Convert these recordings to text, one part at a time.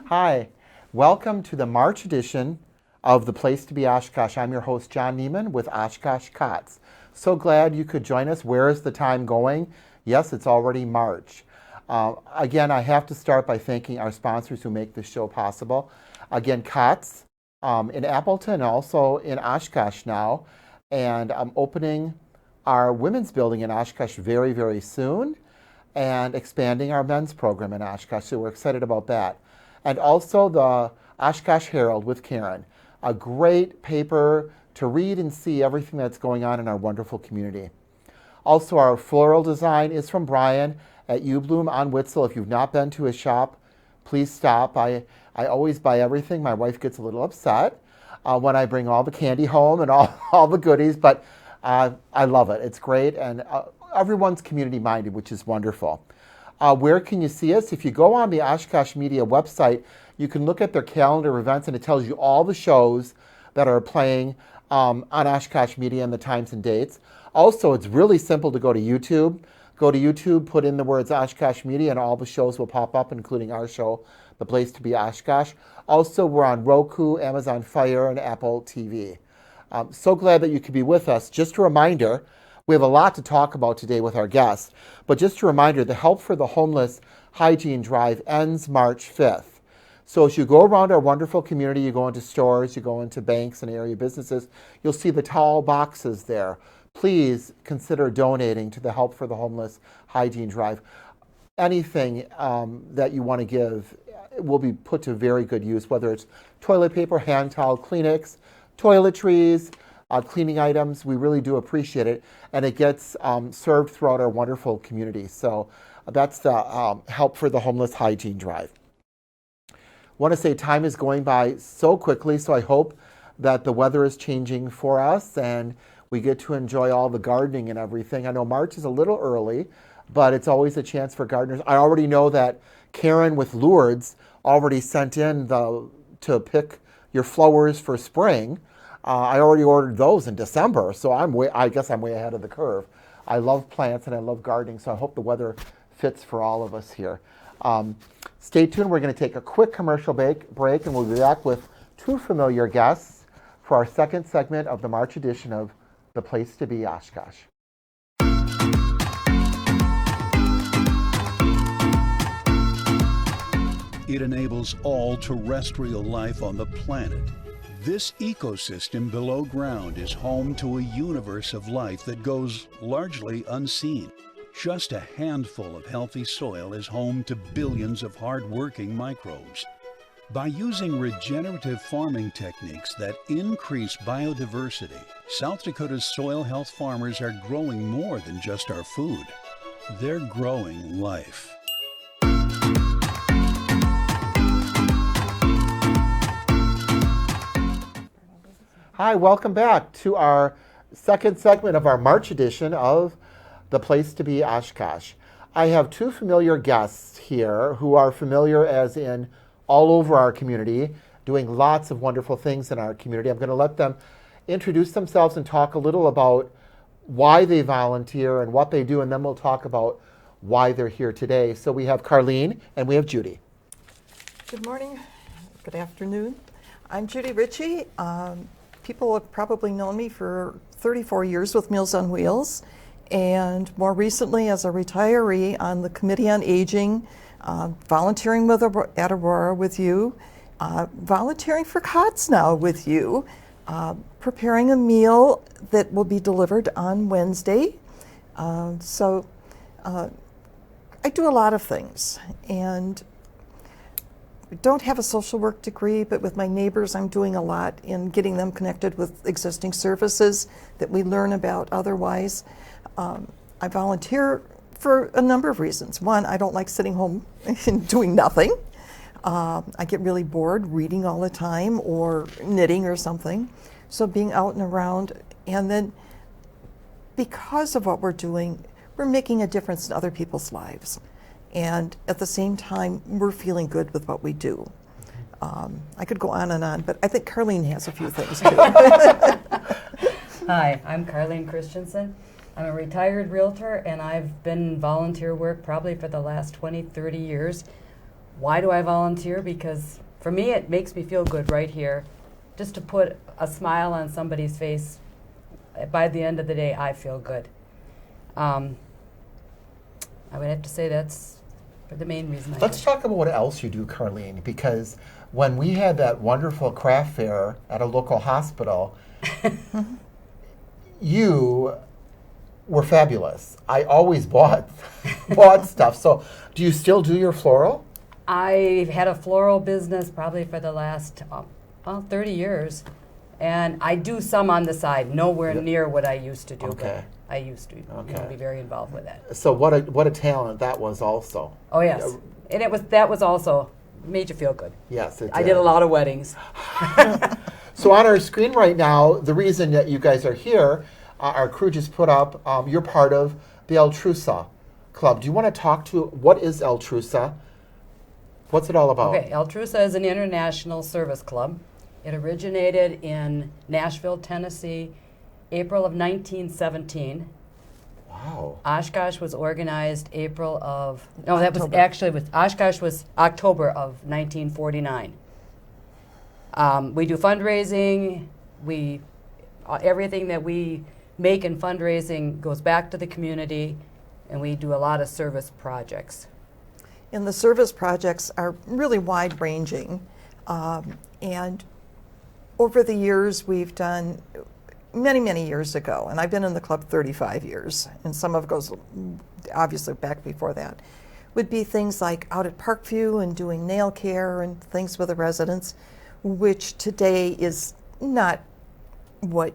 Hi, welcome to the March edition of The Place to Be Oshkosh. I'm your host, John Neiman with Oshkosh Cots. So glad you could join us. Where is the time going? Yes, it's already March. Again, I have to start by thanking our sponsors who make this show possible. Again, Cots in Appleton, also in Oshkosh now. And I'm opening our women's building in Oshkosh very, very soon and expanding our men's program in Oshkosh. So we're excited about that. And also the Oshkosh Herald with Karen, a great paper to read and see everything that's going on in our wonderful community. Also, our floral design is from Brian at U Bloom on Witzel. If you've not been to his shop, please stop. I always buy everything. My wife gets a little upset when I bring all the candy home and all the goodies, but I love it. It's great, and everyone's community-minded, which is wonderful. Where can you see us? If you go on the Oshkosh Media website, you can look at their calendar of events, and it tells you all the shows that are playing on Oshkosh Media and the times and dates. Also, it's really simple to go to YouTube. Go to YouTube, put in the words Oshkosh Media, and all the shows will pop up, including our show, The Place to Be Oshkosh. Also, we're on Roku, Amazon Fire, and Apple TV. So glad that you could be with us. Just a reminder, we have a lot to talk about today with our guests, but just a reminder, the Help for the Homeless Hygiene Drive ends March 5th. So as you go around our wonderful community, you go into stores, you go into banks and area businesses, you'll see the tall boxes there. Please consider donating to the Help for the Homeless Hygiene Drive. Anything that you want to give will be put to very good use, whether it's toilet paper, hand towel, Kleenex, toiletries, cleaning items. We really do appreciate it, and it gets served throughout our wonderful community. So that's the Help for the Homeless Hygiene Drive. Want to say time is going by so quickly, so I hope that the weather is changing for us and we get to enjoy all the gardening and everything. I know March is a little early, but it's always a chance for gardeners. I already know that Karen with Lourdes already sent in to pick your flowers for spring. I already ordered those in December, so I guess I'm way ahead of the curve. I love plants and I love gardening, so I hope the weather fits for all of us here. Stay tuned. We're going to take a quick commercial break, and we'll be back with two familiar guests for our second segment of the March edition of The Place to Be Oshkosh. It enables all terrestrial life on the planet. This ecosystem below ground is home to a universe of life that goes largely unseen. Just a handful of healthy soil is home to billions of hard-working microbes. By using regenerative farming techniques that increase biodiversity, South Dakota's soil health farmers are growing more than just our food. They're growing life. Hi, welcome back to our second segment of our March edition of The Place to Be Oshkosh. I have two familiar guests here who are familiar as in all over our community, doing lots of wonderful things in our community. I'm going to let them introduce themselves and talk a little about why they volunteer and what they do, and then we'll talk about why they're here today. So we have Carlene and we have Judy. Good morning, good afternoon. I'm Judy Ritchie. People have probably known me for 34 years with Meals on Wheels, and more recently as a retiree on the Committee on Aging, volunteering at Aurora with you, volunteering for COTS now with you, preparing a meal that will be delivered on Wednesday. So I do a lot of things, and I don't have a social work degree, but with my neighbors I'm doing a lot in getting them connected with existing services that we learn about otherwise. I volunteer for a number of reasons. One, I don't like sitting home and doing nothing. I get really bored reading all the time or knitting or something. So being out and around, and then because of what we're doing, we're making a difference in other people's lives. And at the same time, we're feeling good with what we do. I could go on and on, but I think Carlene has a few things too. Hi, I'm Carlene Christensen. I'm a retired realtor, and I've been in volunteer work probably for the last 20, 30 years, Why do I volunteer? Because for me, it makes me feel good right here. Just to put a smile on somebody's face, by the end of the day, I feel good. I would have to say that's the main reason. Let's talk about what else you do, Carlene, because when we had that wonderful craft fair at a local hospital, you were fabulous. I always bought stuff. So do you still do your floral? I've had a floral business probably for the last 30 years. And I do some on the side, nowhere near what I used to do. Okay. But I used to be very involved with that. So what a talent that was also. Oh, yes. And that was also made you feel good. Yes, it I did a lot of weddings. So on our screen right now, the reason that you guys are here, our crew just put up, you're part of the Altrusa Club. Do you want to talk to, what is Altrusa? What's it all about? Okay, Altrusa is an international service club. It originated in Nashville, Tennessee, April of 1917. Wow. Oshkosh was organized Oshkosh was October of 1949. We do fundraising. Everything that we make in fundraising goes back to the community, and we do a lot of service projects. And the service projects are really wide-ranging. And over the years, we've done many, many years ago, and I've been in the club 35 years, and some of it goes obviously back before that, would be things like out at Parkview and doing nail care and things with the residents, which today is not what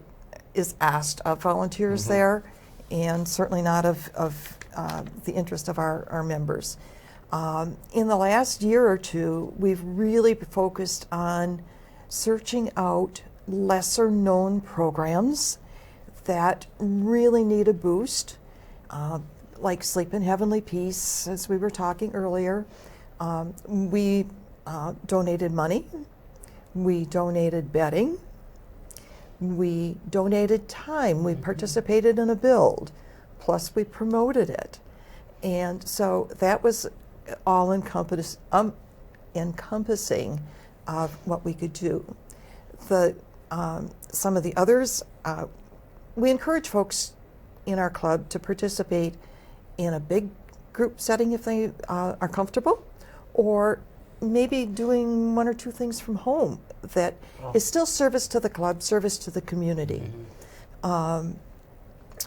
is asked of volunteers there, and certainly not of the interest of our members. In the last year or two, we've really focused on searching out lesser known programs that really need a boost, like Sleep in Heavenly Peace, as we were talking earlier. We donated money, we donated bedding, we donated time, we participated in a build, plus we promoted it. And so that was all encompassing of what we could do. Some of the others, we encourage folks in our club to participate in a big group setting if they are comfortable, or maybe doing one or two things from home that is still service to the club, service to the community.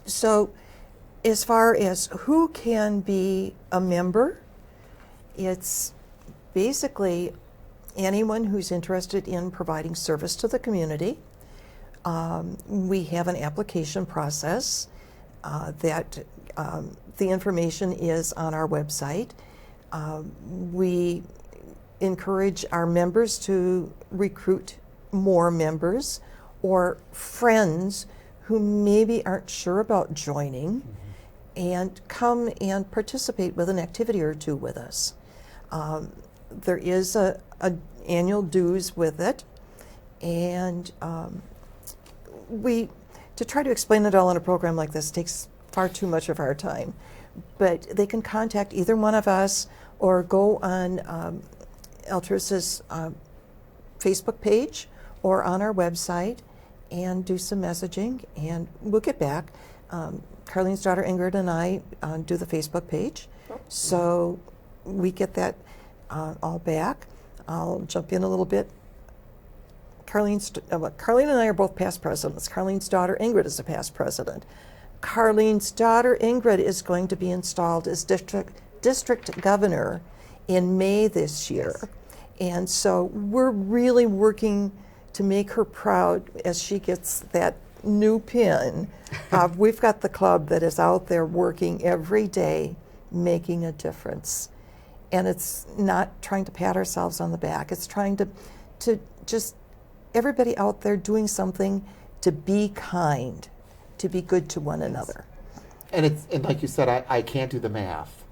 So as far as who can be a member, it's basically anyone who's interested in providing service to the community. We have an application process that the information is on our website. We encourage our members to recruit more members or friends who maybe aren't sure about joining and come and participate with an activity or two with us. There is a annual dues with it, and to try to explain it all in a program like this takes far too much of our time. But they can contact either one of us or go on Altrusa's Facebook page or on our website and do some messaging, and we'll get back. Carlene's daughter Ingrid and I do the Facebook page, so we get that all back. I'll jump in a little bit. Carlene and I are both past presidents. Carlene's daughter Ingrid is a past president. Carlene's daughter Ingrid is going to be installed as district governor in May this year. And so we're really working to make her proud as she gets that new pin. We've got the club that is out there working every day, making a difference. And it's not trying to pat ourselves on the back. It's trying to just everybody out there doing something to be kind, to be good to one another. And like you said, I can't do the math,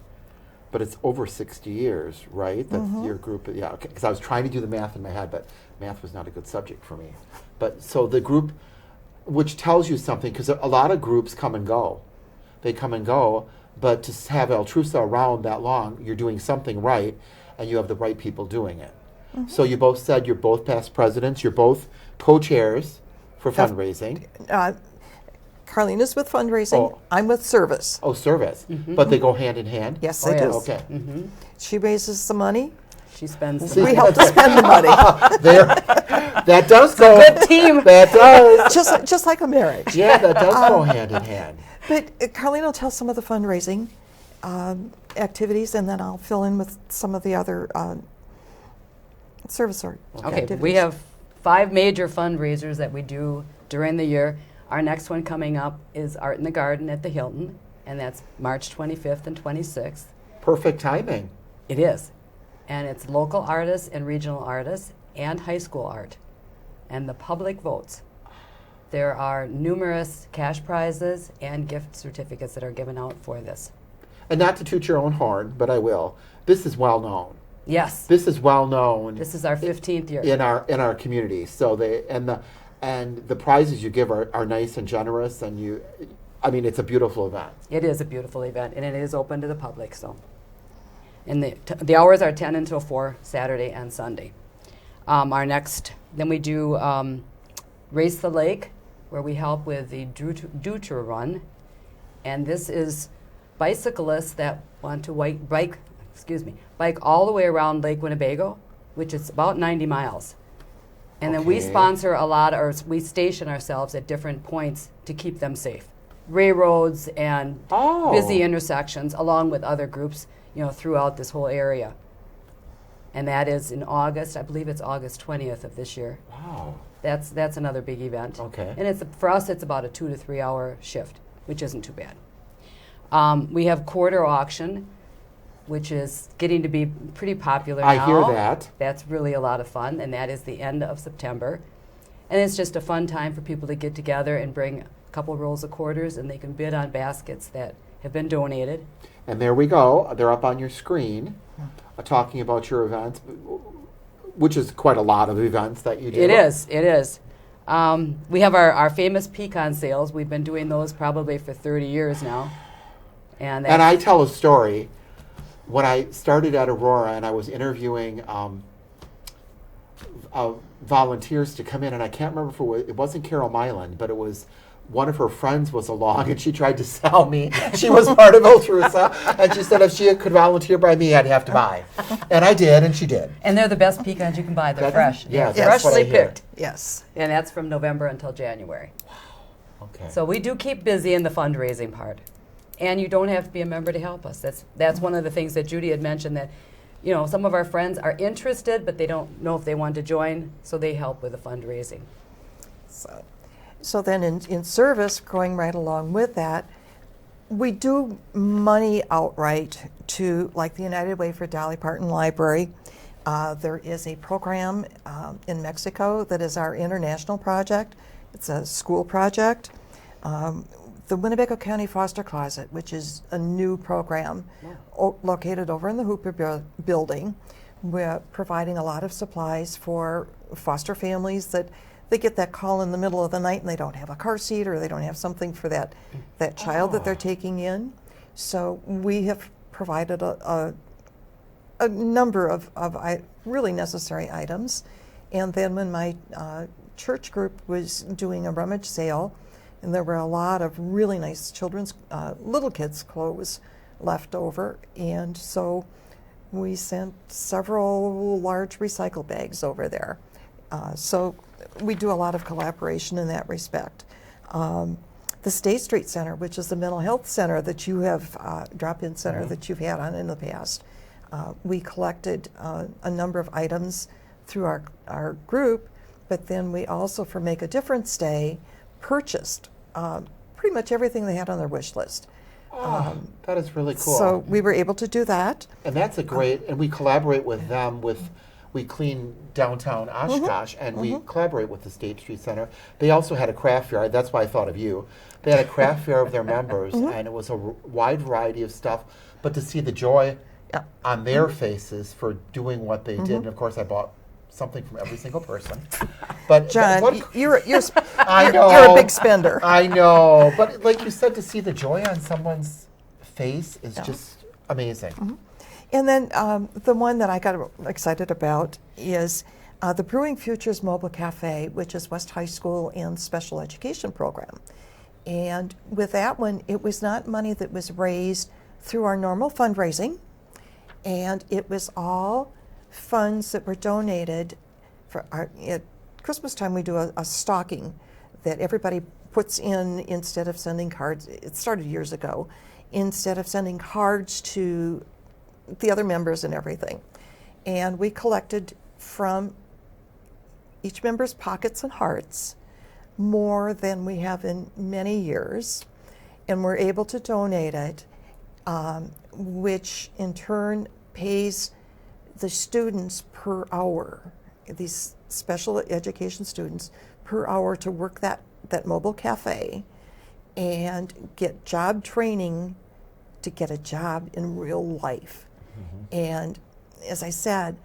but it's over 60 years, right? That's your group. Yeah, okay. Because I was trying to do the math in my head, but math was not a good subject for me. But so the group, which tells you something, because a lot of groups come and go. They come and go, but to have Altrusa around that long, you're doing something right. and you have the right people doing it. So you both said you're both past presidents, you're both co-chairs for fundraising. Carlina's with fundraising. Oh. I'm with service. Oh, service. But they go hand in hand? Yes, Oh, they do. yes. Okay. She raises the money. She spends See, the We money. help to spend the money, There. That does go. Good team. That does. just like a marriage. Yeah, that does go hand in hand. But Carlina will tell some of the fundraising activities, and then I'll fill in with some of the other service Okay, activities. we have 5 major fundraisers that we do during the year. Our next one coming up is Art in the Garden at the Hilton, and that's March 25th and 26th. Perfect timing. It is. And it's local artists and regional artists and high school art. And the public votes. There are numerous cash prizes and gift certificates that are given out for this. And not to toot your own horn, but I will. This is well known. Yes, This is well known this is our 15th year. in our community. So the prizes you give are nice and generous, and it's a beautiful event. It is a beautiful event, and it is open to the public. So, and the hours are 10 until 4, Saturday and Sunday. Then we do Race the Lake, where we help with the Dutra Run, and this is bicyclists that want to bike all the way around Lake Winnebago, which is about 90 miles. And then we Okay. sponsor we station ourselves at different points to keep them safe. Railroads and Oh. busy intersections, along with other groups, throughout this whole area. And that is in August. I believe it's August 20th of this year. Wow. That's another big event. Okay. And for us, it's about a 2 to 3 hour shift, which isn't too bad. We have quarter auction, which is getting to be pretty popular now. I hear that. That's really a lot of fun, and that is the end of September. And it's just a fun time for people to get together and bring a couple rolls of quarters, and they can bid on baskets that have been donated. And there we go. They're up on your screen, talking about your events, which is quite a lot of events that you do. It is. We have our famous pecan sales. We've been doing those probably for 30 years now. And I tell a story. When I started at Aurora and I was interviewing volunteers to come in, and I can't remember if it wasn't Carol Myland, but it was one of her friends was along, and she tried to sell me. She was part of Altrusa, and she said if she could volunteer by me, I'd have to buy. And I did, and she did. And they're the best pecans you can buy. They're fresh. Yeah, They're that's what I freshly hear. picked. Yes. And that's from November until January. Okay. So we do keep busy in the fundraising part. And you don't have to be a member to help us. That's one of the things that Judy had mentioned, that some of our friends are interested, but they don't know if they want to join, so they help with the fundraising. So then in service, going right along with that, we do money outright to, like the United Way for Dolly Parton Library. There is a program in Mexico that is our international project. It's a school project. The Winnebago County Foster Closet, which is a new program located over in the Hooper building. We're providing a lot of supplies for foster families that they get that call in the middle of the night and they don't have a car seat or they don't have something for that child that they're taking in. So we have provided a number of really necessary items. And then when my church group was doing a rummage sale, and there were a lot of really nice children's, little kids' clothes left over. And so we sent several large recycle bags over there. So we do a lot of collaboration in that respect. The State Street Center, which is the mental health center that you have, drop-in center that you've had on in the past, we collected a number of items through our group, but then we also, for Make a Difference Day, purchased pretty much everything they had on their wish list. That is really cool. So we were able to do that. And that's a great, and we collaborate with them we clean downtown Oshkosh, and we collaborate with the State Street Center. They also had a craft fair. That's why I thought of you. They had a craft fair of their members, and it was a wide variety of stuff. But to see the joy on their faces for doing what they did, and of course I bought something from every single person. But John, you're I know. you're a big spender. I know, but like you said, to see the joy on someone's face is just amazing. And then the one that I got excited about is the Brewing Futures Mobile Cafe, which is West High School and special education program. And with that one, it was not money that was raised through our normal fundraising, and it was all funds that were donated for our, at Christmas time we do a stocking that everybody puts in instead of sending cards. It started years ago. Instead of sending cards to the other members and everything. And we collected from each member's pockets and hearts more than we have in many years. And we're able to donate it, which in turn pays the students per hour, these special education students per hour to work that mobile cafe and get job training to get a job in real life. And as I said,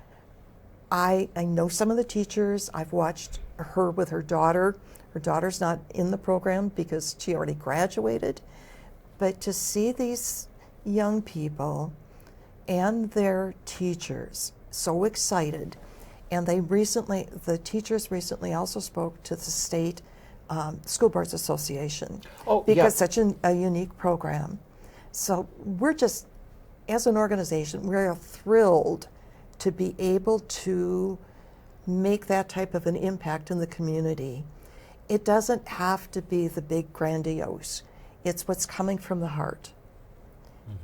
I know some of the teachers. I've watched her with her daughter. Her daughter's not in the program because she already graduated. But to see these young people and their teachers so excited, and the teachers recently also spoke to the state School Boards Association because such a unique program. So we're just, as an organization, we're thrilled to be able to make that type of an impact in the community. It doesn't have to be the big grandiose. It's what's coming from the heart.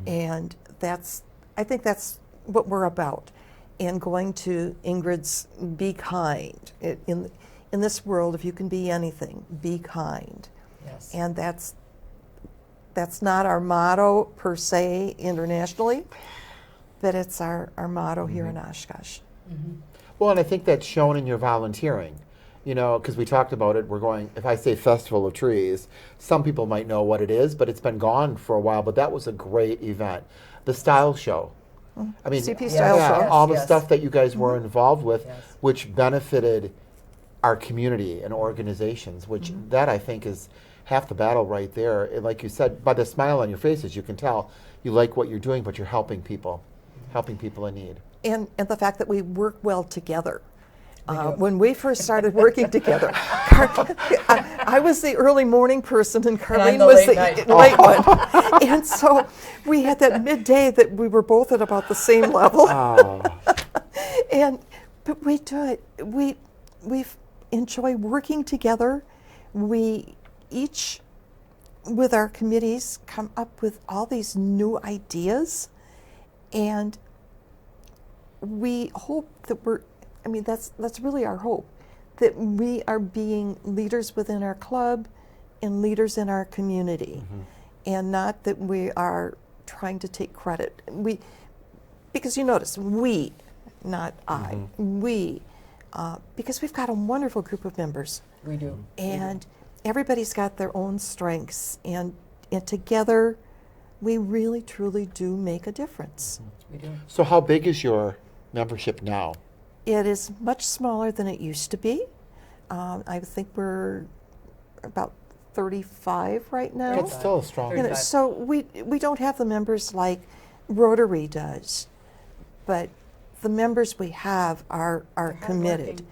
And I think that's what we're about. And going to Ingrid's Be Kind. In this world, if you can be anything, be kind. Yes. And that's not our motto per se internationally, but it's our motto here in Oshkosh. Well, and I think that's shown in your volunteering. You know, because we talked about it, if I say Festival of Trees, some people might know what it is, but it's been gone for a while, but that was a great event. The style show. I mean, CP style show. all the stuff that you guys were involved with, Yes. which benefited our community and organizations, which that I think is half the battle right there. And like you said, by the smile on your faces, you can tell you like what you're doing, but you're helping people in need. And the fact that we work well together. When we first started working together, I was the early morning person and Carlene the was late the late one. And so we had that midday that we were both at about the same level. But we do it. We enjoy working together. We each, with our committees, come up with all these new ideas, and we hope that that's really our hope, that we are being leaders within our club and leaders in our community, and not that we are trying to take credit. Because you notice, we, not I, we, because we've got a wonderful group of members. We do. And everybody's got their own strengths, and together we really, truly do make a difference. We do. So how big is your membership now? It is much smaller than it used to be. I think we're about 35 right now. It's still a strong. You know, so we don't have the members like Rotary does, but the members we have are committed.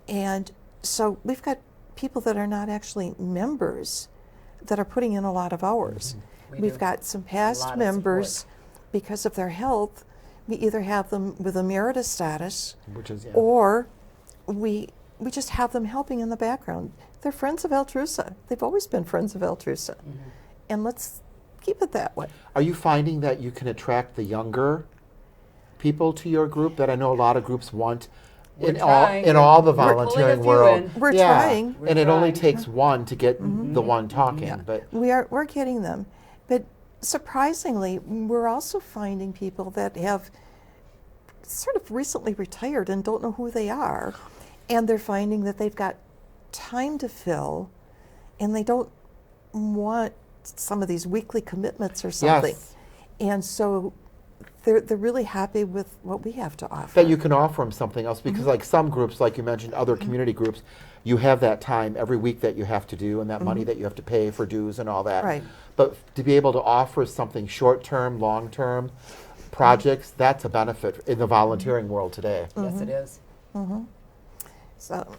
And so we've got people that are not actually members that are putting in a lot of hours. We've got some past members, because of their health, we either have them with emeritus status, or we just have them helping in the background. They're friends of Altrusa. They've always been friends of Altrusa. And let's keep it that way. Are you finding that you can attract the younger people to your group that I know a lot of groups want in all the volunteering world? We're trying. And it only takes one to get the one talking. But we're getting them. But surprisingly, we're also finding people that have sort of recently retired and don't know who they are, and they're finding that they've got time to fill, and they don't want some of these weekly commitments or something. And so they're really happy with what we have to offer. That you can offer them something else, because like some groups, like you mentioned, other community groups, you have that time every week that you have to do, and that money that you have to pay for dues and all that. Right. But to be able to offer something short-term, long-term, projects, that's a benefit in the volunteering world today. Yes, it is. So,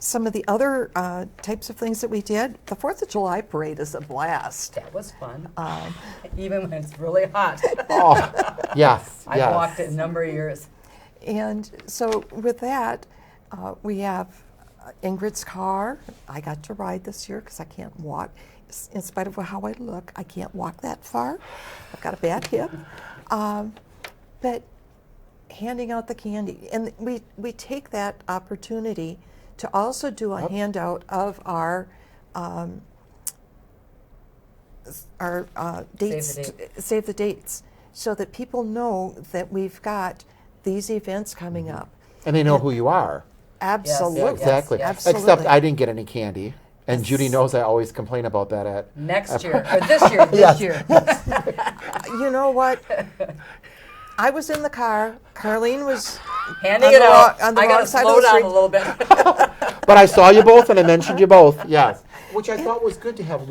some of the other types of things that we did, the 4th of July parade is a blast. That was fun. Even when it's really hot. Oh, yes, I yes. walked it a number of years. And so with that, we have Ingrid's car. I got to ride this year because I can't walk. In spite of how I look, I can't walk that far. I've got a bad hip. But handing out the candy, and we take that opportunity to also do a handout of our dates, save the dates, so that people know that we've got these events coming up. And they know who you are. Absolutely. Yes, Exactly. yes. Absolutely. Except I didn't get any candy. And Judy knows I always complain about that at Next year, or this year, this year. You know what? I was in the car. Carlene was Handing on it the out. on the I wrong got to side slow of the down street. a little bit. But I saw you both and I mentioned you both, yes. Which I thought was good to have.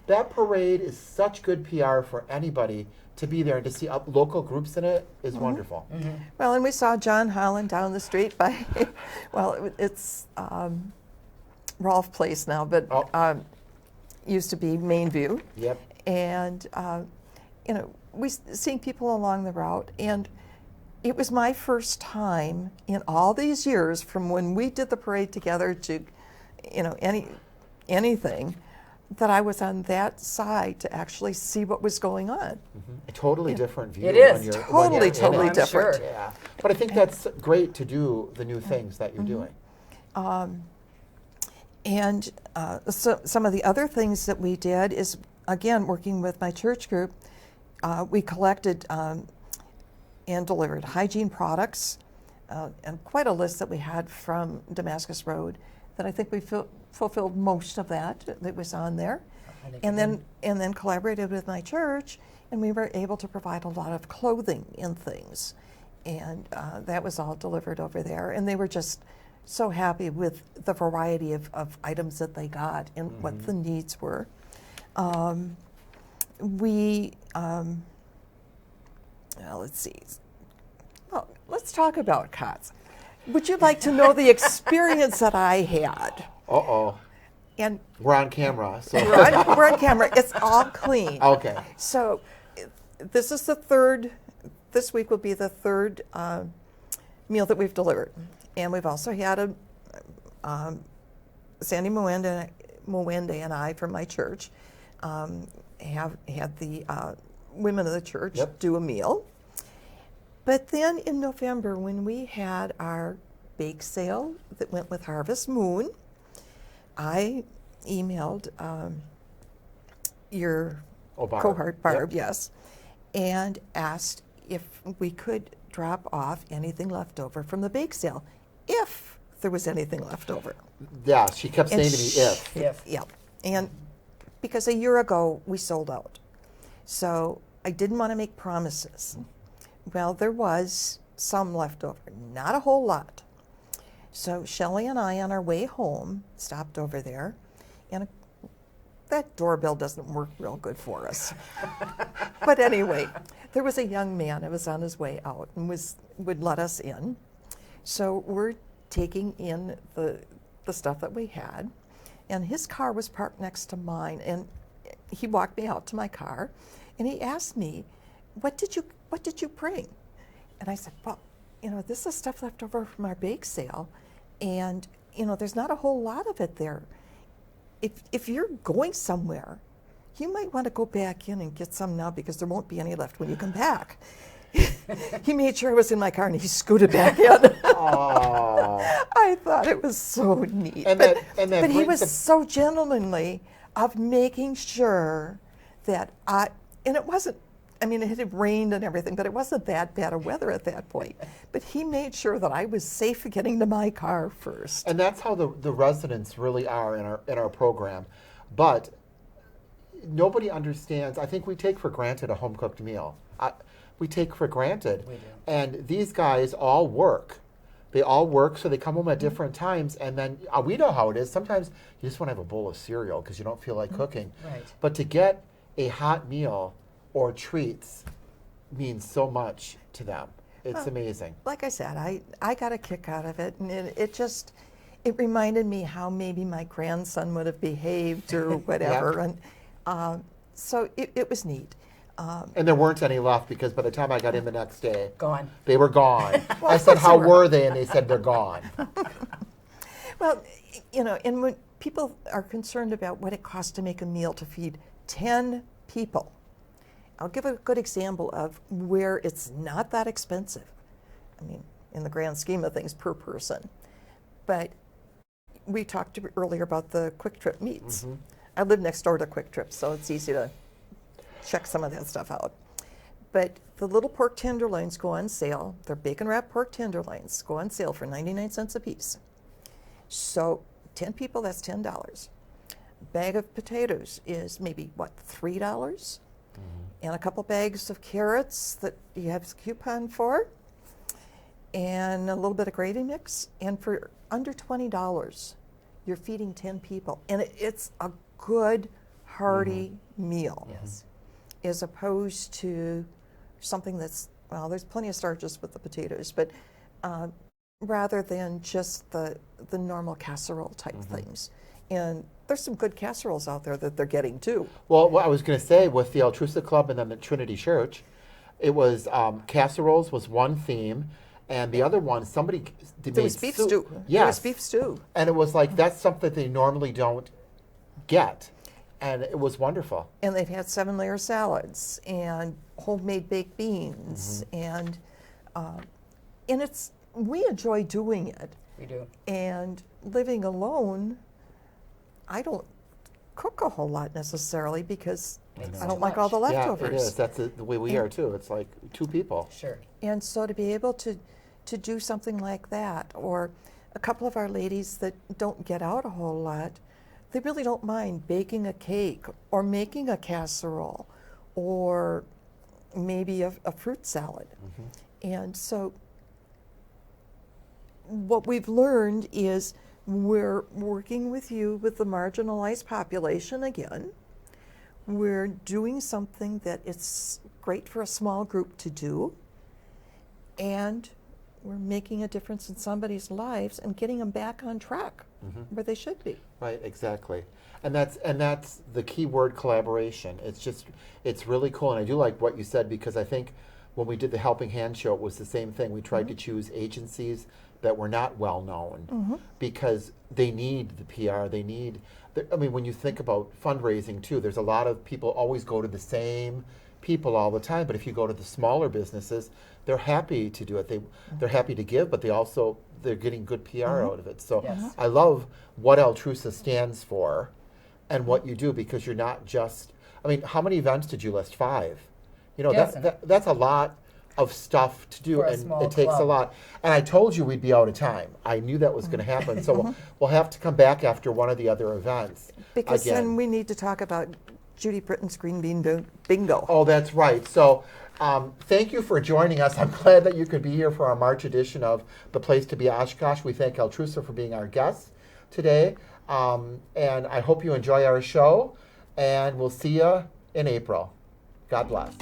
That parade is such good PR for anybody to be there and to see local groups in it is wonderful. Well, and we saw John Holland down the street by, well, it's Rolfe Place now, but used to be Mainview. Yep. And, you know, we seeing people along the route, and it was my first time in all these years from when we did the parade together to, you know, anything, that I was on that side to actually see what was going on. A totally different view. It is. when you're Totally, in totally it. different. Sure. Yeah. But I think that's great to do the new things that you're doing. And so some of the other things that we did is, again, working with my church group, we collected and delivered hygiene products, and quite a list that we had from Damascus Road that I think we fulfilled most of that was on there. And then collaborated with my church, and we were able to provide a lot of clothing and things. And that was all delivered over there. And they were just so happy with the variety of items that they got and what the needs were. Let's see. Well, let's talk about cots. Would you like to know the experience that I had? Uh-oh. And We're on camera. So. we're on camera. It's all clean. Okay. So this is the third, this week will be the third meal that we've delivered. And we've also had Sandy Mwende and I from my church have had the women of the church do a meal. But then in November, when we had our bake sale that went with Harvest Moon, I emailed your cohort, Barb, yes, and asked if we could drop off anything left over from the bake sale, if there was anything left over. Yeah, she kept saying to me, if. Yeah, and because a year ago we sold out. So I didn't want to make promises. Well, there was some left over, not a whole lot. So Shelley and I, on our way home, stopped over there, and that doorbell doesn't work real good for us. But anyway, there was a young man that was on his way out and would let us in. So we're taking in the stuff that we had, and his car was parked next to mine, and he walked me out to my car, and he asked me, what did you bring? And I said, well, you know, this is stuff left over from our bake sale, and you know, there's not a whole lot of it there. If you're going somewhere, you might want to go back in and get some now, because there won't be any left when you come back. He made sure I was in my car and he scooted back in. I thought it was so neat. But he was so gentlemanly of making sure that and it wasn't, I mean, it had rained and everything, but it wasn't that bad of weather at that point. But he made sure that I was safe getting to my car first. And that's how the residents really are in our program. But nobody understands. I think we take for granted a home-cooked meal. We take for granted. We do. And these guys all work. They all work, so they come home at different times. And then we know how it is. Sometimes you just want to have a bowl of cereal because you don't feel like cooking. Right. But to get a hot meal or treats means so much to them. It's amazing. Like I said, I got a kick out of it, and it reminded me how maybe my grandson would have behaved or whatever, and so it was neat. And there weren't any left because by the time I got in the next day, Gone. they were gone. I said, how were they? And they said, they're gone. Well, and when people are concerned about what it costs to make a meal to feed 10 people, I'll give a good example of where it's not that expensive. I mean, in the grand scheme of things per person. But we talked earlier about the Quick Trip meats. Mm-hmm. I live next door to Quick Trip, so it's easy to check some of that stuff out. But the little pork tenderloins go on sale. They're bacon wrapped pork tenderloins go on sale for 99 cents a piece. So 10 people, that's $10. A bag of potatoes is maybe, what, $3? Mm-hmm. And a couple bags of carrots that you have a coupon for, and a little bit of gravy mix. And for under $20, you're feeding 10 people. And it's a good, hearty meal. Yes. As opposed to something that's, well, there's plenty of starches with the potatoes, but rather than just the normal casserole type things. And there's some good casseroles out there that they're getting too. Well, what I was going to say with the Altrusa Club and then the Trinity Church, it was casseroles was one theme, and the other one, somebody There was beef stew. Yes. There was beef stew. And it was like, that's something they normally don't get. And it was wonderful. And they've had 7-layer salads and homemade baked beans. And we enjoy doing it. We do. And living alone, I don't cook a whole lot necessarily because I don't like all the leftovers. Yeah, it is. That's the way we are too. It's like 2 people. Sure. And so to be able to do something like that, or a couple of our ladies that don't get out a whole lot, they really don't mind baking a cake or making a casserole or maybe a fruit salad. And so what we've learned is we're working with you with the marginalized population again. We're doing something that it's great for a small group to do, and we're making a difference in somebody's lives and getting them back on track where they should be. Right, exactly. And that's the key word, collaboration. It's really cool. And I do like what you said, because I think when we did the Helping Hand show, it was the same thing. We tried to choose agencies that were not well known because they need the PR. They need, I mean, when you think about fundraising too, there's a lot of people always go to the same people all the time. But if you go to the smaller businesses, they're happy to do it. They're happy to give, but they're getting good PR out of it. So Yes. I love what Altrusa stands for and what you do, because you're not just, I mean, how many events did you list? 5. You know, Yes. that's a lot of stuff to do, For a and small it takes a club. lot. And I told you we'd be out of time. I knew that was going to happen. So we'll have to come back after one of the other events. Because again. then we need to talk about Judy Britton's Green Bean Bingo. Oh, that's right. So thank you for joining us. I'm glad that you could be here for our March edition of The Place to Be Oshkosh. We thank Altrusa for being our guest today. And I hope you enjoy our show. And we'll see you in April. God bless.